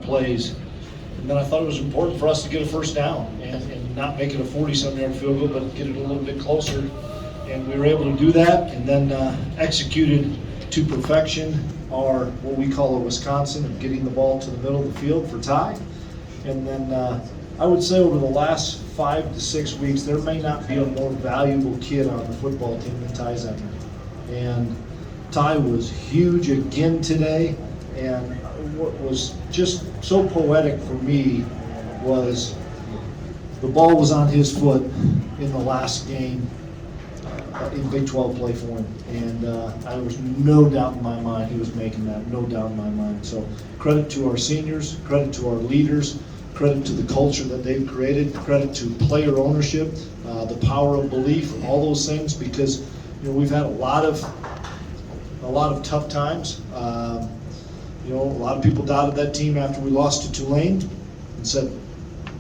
plays. And then I thought it was important for us to get a first down and not make it a 40-some yard field goal, but get it a little bit closer. And we were able to do that, and then executed to perfection our what we call a Wisconsin of getting the ball to the middle of the field for Ty. And then I would say over the last 5 to 6 weeks, there may not be a more valuable kid on the football team than Ty Zentner. And Ty was huge again today, and what was just so poetic for me was the ball was on his foot in the last game in Big 12 play for him, and there was no doubt in my mind he was making that, no doubt in my mind. So credit to our seniors, credit to our leaders, credit to the culture that they've created, credit to player ownership, the power of belief, all those things, because we've had a lot of tough times. A lot of people doubted that team after we lost to Tulane and said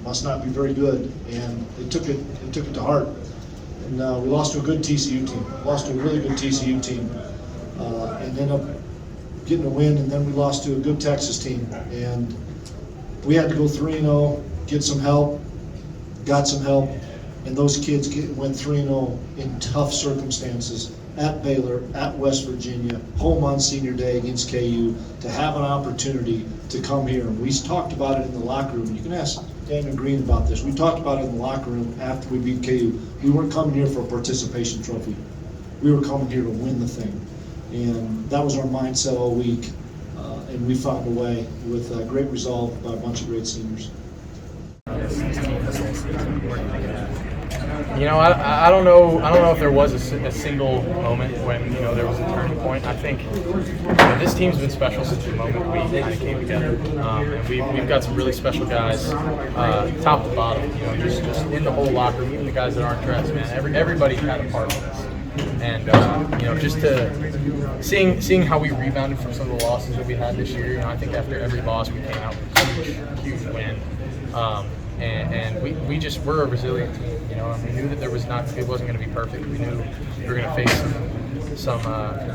must not be very good, and they took it to heart. And we lost to a good TCU team, lost to a really good TCU team, and ended up getting a win. And then we lost to a good Texas team, and we had to go 3-0, get some help, got some help, and those kids went 3-0 in tough circumstances at Baylor, at West Virginia, home on senior day against KU, to have an opportunity to come here. And we talked about it in the locker room. You can ask Daniel Green about this. We talked about it in the locker room after we beat KU. We weren't coming here for a participation trophy. We were coming here to win the thing. And that was our mindset all week. And we found a way with great resolve by a bunch of great seniors. I don't know if there was a single moment when there was a turning point. I think this team's been special since the moment we kind of came together, and we've got some really special guys, top to bottom. Just in the whole locker room, even the guys that aren't dressed, man. Everybody had a part of this, and just to seeing how we rebounded from some of the losses that we had this year. I think after every loss we came out with a huge win. And we're a resilient team, and we knew that it wasn't going to be perfect. We knew we were going to face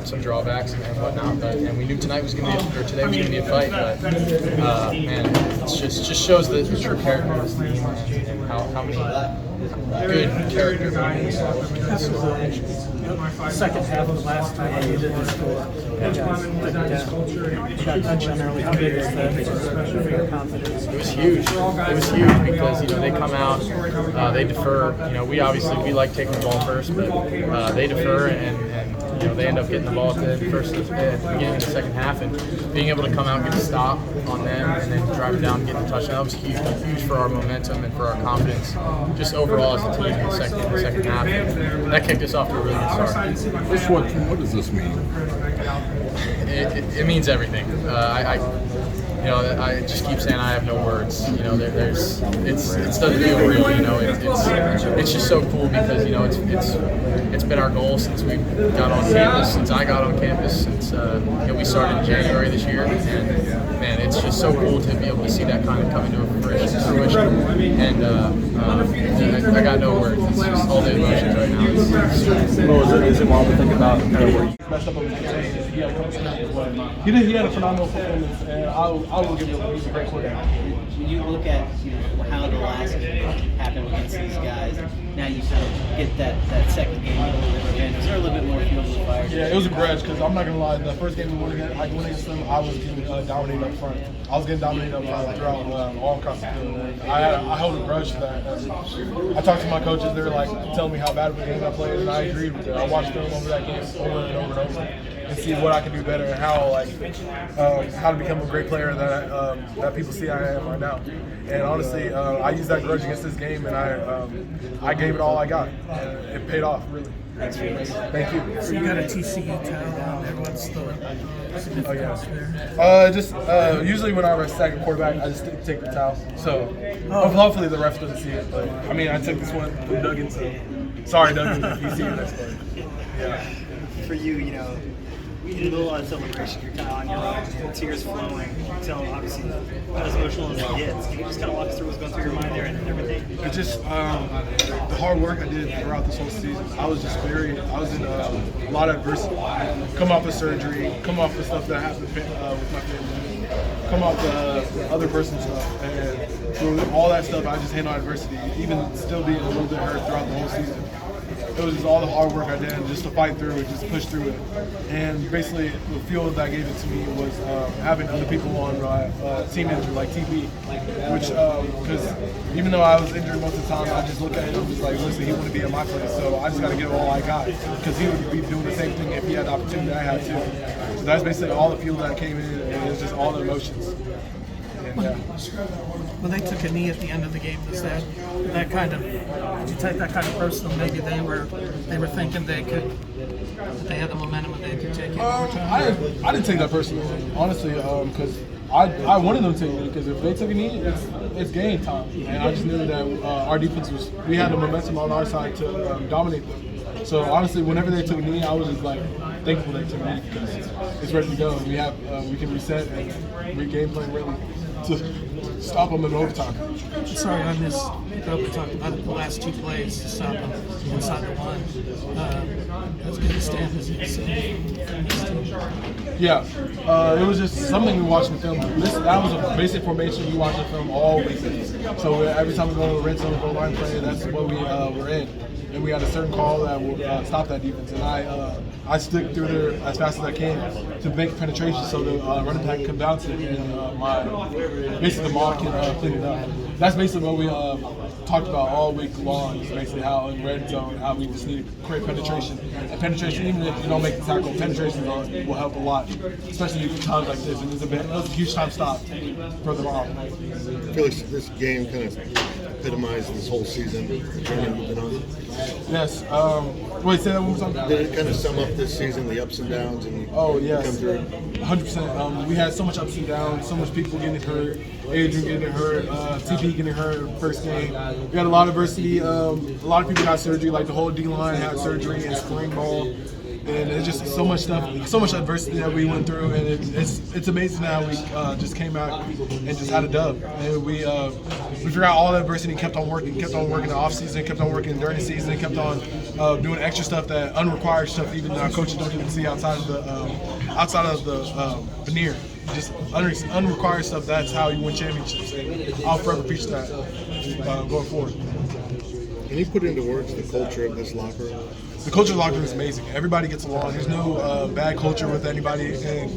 some drawbacks and whatnot, and we knew today was going to be a fight. But man, it just shows the true character of this team and how many good character members have in this organization. Second half of last time you did this score. Got touched on early periods for your confidence. It was huge. It was huge because they come out, they defer. We like taking the ball first, but they defer and they end up getting the ball at the beginning of the second half, and being able to come out and get a stop on them and then driving down and getting the touchdown, that was huge for our momentum and for our confidence, just overall as a team in the second half. And that kicked us off to a really good start. What does this mean? It means everything. I just keep saying I have no words. It doesn't feel real. It's just so cool because it's been our goal since we got on campus, since I got on campus, since we started in January this year, and man, it's just so cool to be able to see that kind of come into fruition. And I got no words. It's just all the emotions right now. Is it wild to think about where you messed up on the game? He had a couple snaps, but he had a phenomenal performance, and I will give you he's a great quarterback. When you look at how the last game happened against these guys, now you kind of get that second game over again. Is there a little bit more fuel to the fire? Yeah, it was a grudge because I'm not gonna lie. The first game we went against them, I was getting dominated up front. I was getting dominated up throughout all across the field. And I held a grudge to that. I talked to my coaches. They were like telling me how bad of a game I played, and I agreed with it. I watched them over that game over and over and over, and see what I can do better and how to become a great player that people see I am right now. And honestly, I used that grudge against this game, and I gave it all I got, and it paid off really. Thank you. So you got a TCU towel on. Everyone's still usually when I'm a second quarterback, I just take the towel. So hopefully the ref doesn't see it. But I mean, I took this one from Duggan. So sorry, Duggan, if you see it next play. Yeah. For you, in the middle of celebration, you're kind of on your own, tears flowing. So obviously, not as emotional as it gets. Can you just kind of walk us through what's going through your mind there and everything? It's just the hard work I did throughout this whole season. I was in a lot of adversity. Come off of surgery, come off of stuff that happened with my family. come off the other person's stuff, and through all that stuff, I just handled adversity, even still being a little bit hurt throughout the whole season. It was just all the hard work I did just to fight through it, just push through it. And basically, the fuel that gave it to me was having other people on my team injury, like TP, which, because even though I was injured most of the time, I just look at him and was like, listen, he wouldn't be in my place, so I just got to give all I got, because he would be doing the same thing if he had the opportunity I had too. So that's basically all the fuel that came in, and it was just all the emotions. And, yeah. When they took a knee at the end of the game, was that kind of, did you take that kind of personal? Maybe they were thinking they had the momentum and they could take it over time? I didn't take that personally, honestly, because I wanted them to take a knee, because if they took a knee, it's game time. And I just knew that our defense we had the momentum on our side to dominate them. So honestly, whenever they took a knee, I was just like thankful they took a knee, because it's ready to go. We can reset and re-game plan ready to stop them in overtime. Sorry, I missed. We talked about the last two plays to stop them inside the one. As good a stand as it's Yeah, it was just something we watched in the film. That was a basic formation we watched in the film all week. So every time we go to the red zone, go line play, that's what we were in. And we had a certain call that will stop that defense. And I stick through there as fast as I can to make penetration so the running back can come down to it, and basically the mob can clean it up. That's basically what we talked about all week long, is basically how in red zone, how we just need to create penetration. And penetration, even if you don't make the tackle, penetration will help a lot, especially in times like this. And it was a huge time stop for the mob. Felix, this game kind of epitomized this whole season, the journey you've been on. Yes. Wait, say that one more time. Did it kind of sum up this season, the ups and downs, and yes, come through? 100%. We had so much ups and downs, so much people getting hurt, Adrian getting hurt, TP getting hurt first game. We had a lot of adversity. A lot of people got surgery, like the whole D-line had surgery and spring ball. And it's just so much stuff, so much adversity that we went through, and it's amazing how we just came out and just had a dub. And we figured out all that adversity and kept on working in the off season, kept on working during the season, kept on doing extra stuff, that unrequired stuff even our coaches don't even see outside of the veneer. Just unrequired stuff. That's how you win championships. And I'll forever preach that going forward. Can you put into words the culture of this locker room? The culture of the locker room is amazing. Everybody gets along. There's no bad culture with anybody. And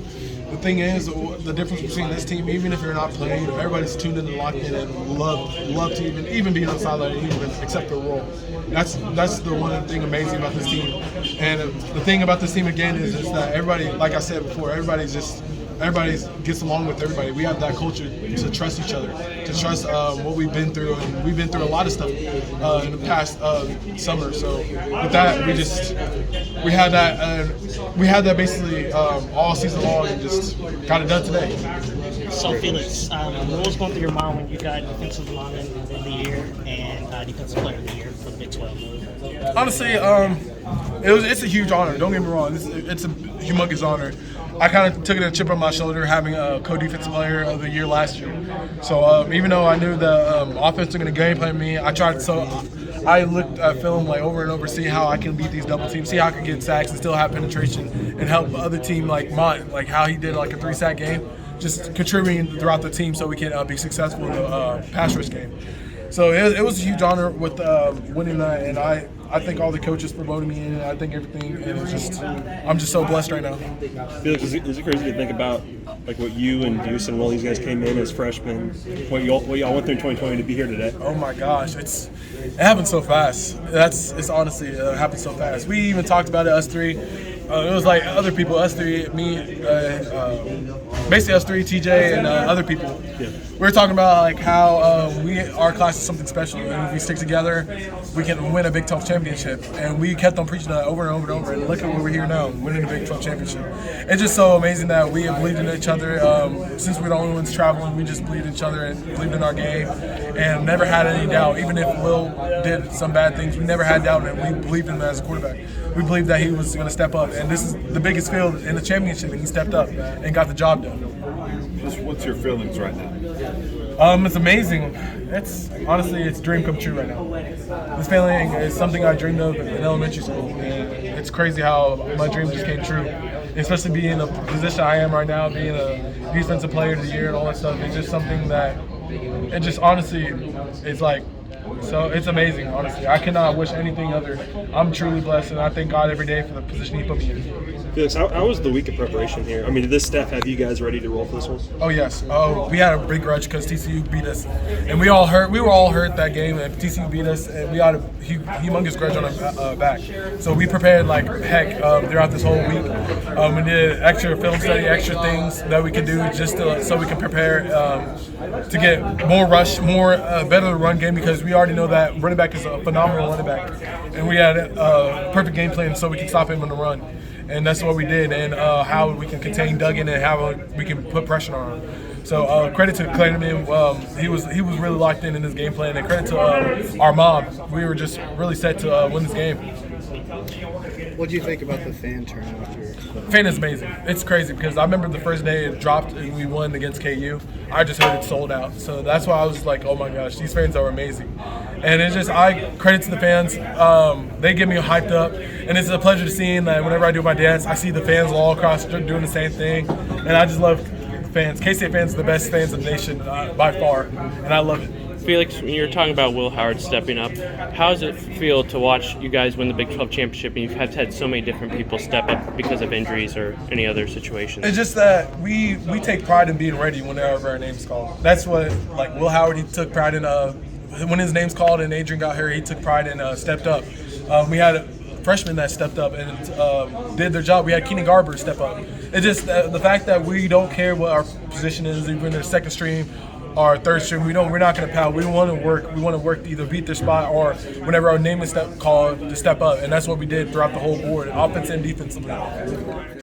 the thing is, the difference between this team, even if you're not playing, everybody's tuned in and locked in and love to even be on the sideline and even accept their role. That's the one thing amazing about this team. And the thing about this team again is that everybody, like I said before, everybody gets along with everybody. We have that culture to trust each other, to trust what we've been through, and we've been through a lot of stuff in the past summer. So with that, we had that basically all season long, and just got it done today. So Felix, what was going through your mind when you got Defensive Lineman of the Year and Defensive Player of the Year for the Big 12? Honestly, it's a huge honor. Don't get me wrong. It's a humongous honor. I kind of took it a chip on my shoulder having a co-defensive player of the year last year. So even though I knew the offense was going to game plan me, I looked at film like over and over, see how I can beat these double teams, see how I can get sacks and still have penetration and help the other team like mine, like how he did like a 3-sack game, just contributing throughout the team so we can be successful in the pass rush game. So it was a huge honor with winning that, and I thank all the coaches for voting me in, and I think everything, and I'm just so blessed right now. Felix, is it crazy to think about like what you and Deuce and Will, these guys came in as freshmen, what y'all went through in 2020 to be here today? Oh my gosh, it happened so fast. It's honestly it happened so fast. We even talked about it, us three. It was like other people, us three, me, basically us three, TJ, and other people. Yeah. We were talking about like how our class is something special, and if we stick together, we can win a Big 12 championship. And we kept on preaching that over and over and over. And look at where we're here now, winning a Big 12 championship. It's just so amazing that we have believed in each other. Since we're the only ones traveling, we just believed in each other and believed in our game, and never had any doubt. Even if Will did some bad things, we never had doubt, and we believed in him as a quarterback. We believed that he was going to step up, and this is the biggest field in the championship, and he stepped up and got the job done. What's your feelings right now? It's amazing. It's a dream come true right now. This feeling is something I dreamed of in elementary school, and it's crazy how my dream just came true. Especially being in the position I am right now, being defensive player of the year and all that stuff. It's just something that it just honestly is like. So it's amazing, honestly. I cannot wish anything other. I'm truly blessed, and I thank God every day for the position He put me in. Felix, how was the week of preparation here? I mean, did this staff have you guys ready to roll for this one? Oh yes. Oh, we had a big grudge because TCU beat us, and we all hurt. We were all hurt that game, and TCU beat us, and we had a humongous grudge on our back. So we prepared like heck throughout this whole week. We did extra film study, extra things that we could do just so we can prepare to get more rush, better run game, because we already know that running back is a phenomenal running back, and we had a perfect game plan so we can stop him on the run. And that's what we did, and how we can contain Duggan and how we can put pressure on him. So credit to Klieman. He was really locked in his game plan, and credit to our mob. We were just really set to win this game. What do you think about the fan turnout here? Fan is amazing. It's crazy because I remember the first day it dropped and we won against KU. I just heard it sold out. So that's why I was like, oh my gosh, these fans are amazing. And it's just, I credit to the fans. They get me hyped up. And it's a pleasure to see that whenever I do my dance, I see the fans all across doing the same thing. And I just love fans. K-State fans are the best fans in the nation by far. And I love it. Felix, when you're talking about Will Howard stepping up, how does it feel to watch you guys win the Big 12 championship and you've had so many different people step up because of injuries or any other situations? It's just that we take pride in being ready whenever our name's called. That's what, like Will Howard, he took pride in when his name's called and Adrian got here, he took pride and stepped up. We had freshmen that stepped up and did their job. We had Keenan Garber step up. It's just the fact that we don't care what our position is, even in the second stream or third stream. We're not going to pout. We want to work. We want to work to either beat their spot or whenever our name is called to step up. And that's what we did throughout the whole board, offense and defensively.